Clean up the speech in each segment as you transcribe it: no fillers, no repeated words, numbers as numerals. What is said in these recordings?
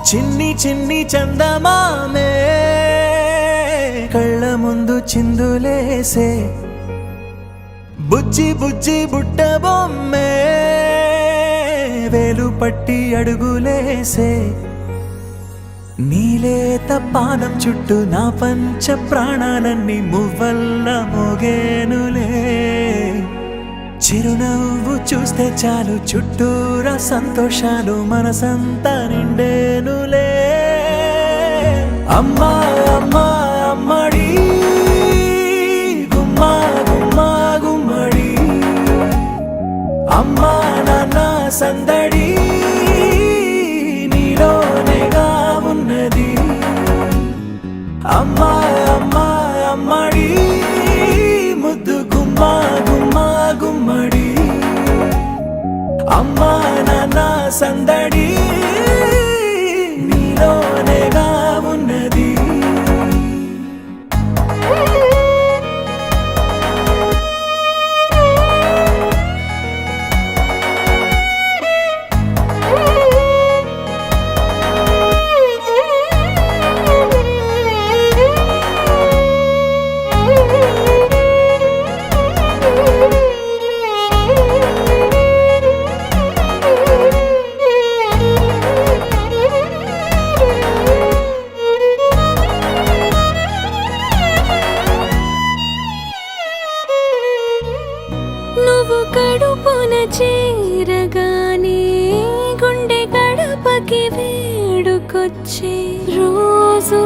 చిన్ని చిన్ని చందమామే కళ్ళ ముందు చిందులేసే బుజ్జి బుజ్జి బుట్ట బొమ్మే వేలు పట్టి అడుగులేసే నీలేత పాదం చుట్టూ నా పంచ ప్రాణాలన్నీ మువ్వల్ల మోగేనులే చిరునవ్వు చూస్తే చాలు చుట్టూరా సంతోషాలు మనసంతా నిండేనులే అమ్మా అమ్మా అమ్మడి గుమ్మా గుమ్మా గుమ్మడి అమ్మా నాన్న సందడి నీలోనేగా ఉన్నది అమ్మా అమ్మా అమ్మడి ముద్దు గుమ్మా గుమ్మా గుమ్మడి అమ్మా నాన్న సందడి నీలోనేగా ఉన్నది నువ్వు కడుపున చేరగానే గుండె గడపకి వేడుకొచ్చే రోజు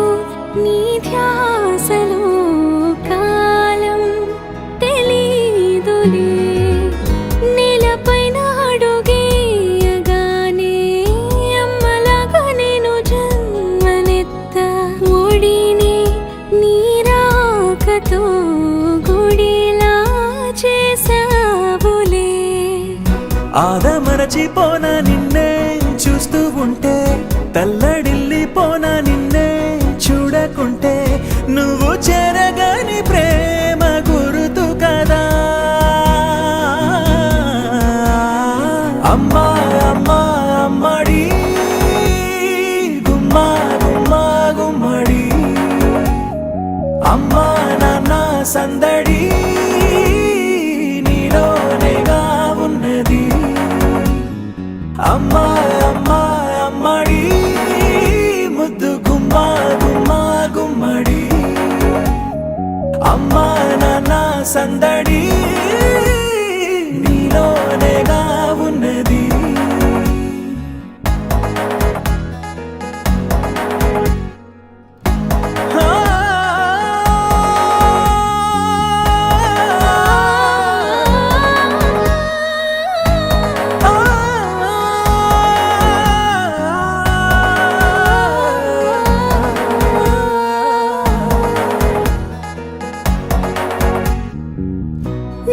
నీ ధ్యాసలో కాలం తెలీదులే నేలపైన అడుగేయగానే అమ్మలాగా నేను జన్మనెత్త ఒడిని నీ రాకతో గుడిలా చేసావులే ఆదమరచిపోన నిన్నే చూస్తూ ఉంటే తల్లడిల్లిపోన నిన్నే చూడకుంటే నువ్వు చెరగని ప్రేమ గుర్తు కదా అమ్మా అమ్మా అమ్మడి గుమ్మా గుమ్మా గుమ్మడి అమ్మా నాన్న సందడి నీలోనేగా ఉన్నది అమ్మా అమ్మా అమ్మడి ముద్దు గుమ్మా గుమ్మా గుమ్మడి అమ్మా నాన్న సందడి నీలోనేగా ఉన్నది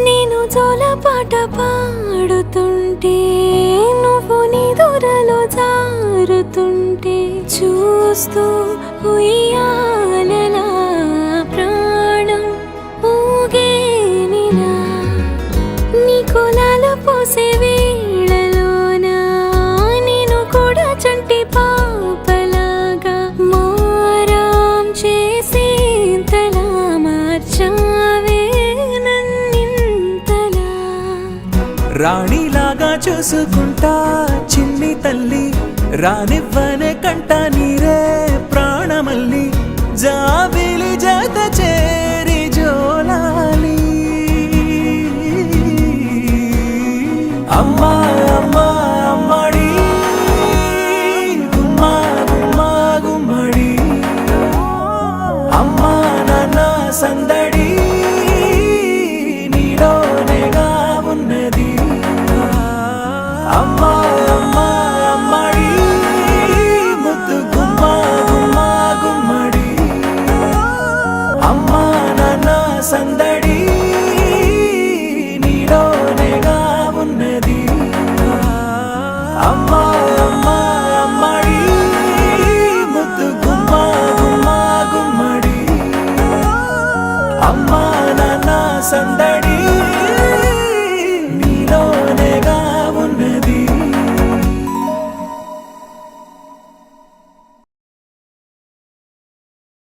నేను జోలపాట పాడుతుంటే నువ్వు నిదురలో జారుతుంటే చూస్తూ ఉయ్యాలలా ప్రాణం ఊగేనిలా నీ కులాల పోసే వేళలోన నేను కూడా చంటి పాపలాగా మారాం చేసేంతలా మార్చావే రాణిలాగా చూసుకుంటా చిన్ని తల్లి రానివ్వనే కంట నీరే ప్రాణమల్లి జాబిలి జత చేరి జోలాలి అమ్మా అమ్మా అమ్మడి గుమ్మా గుమ్మా గుమ్మడి అమ్మా నాన్న సందడి నీలోనేగా ఉన్నది అమ్మా అమ్మా అమ్మడి ముద్దు గుమ్మా గుమ్మా గుమ్మడి అమ్మా నాన్న సందడి నీలోనేగా ఉన్నది అమ్మా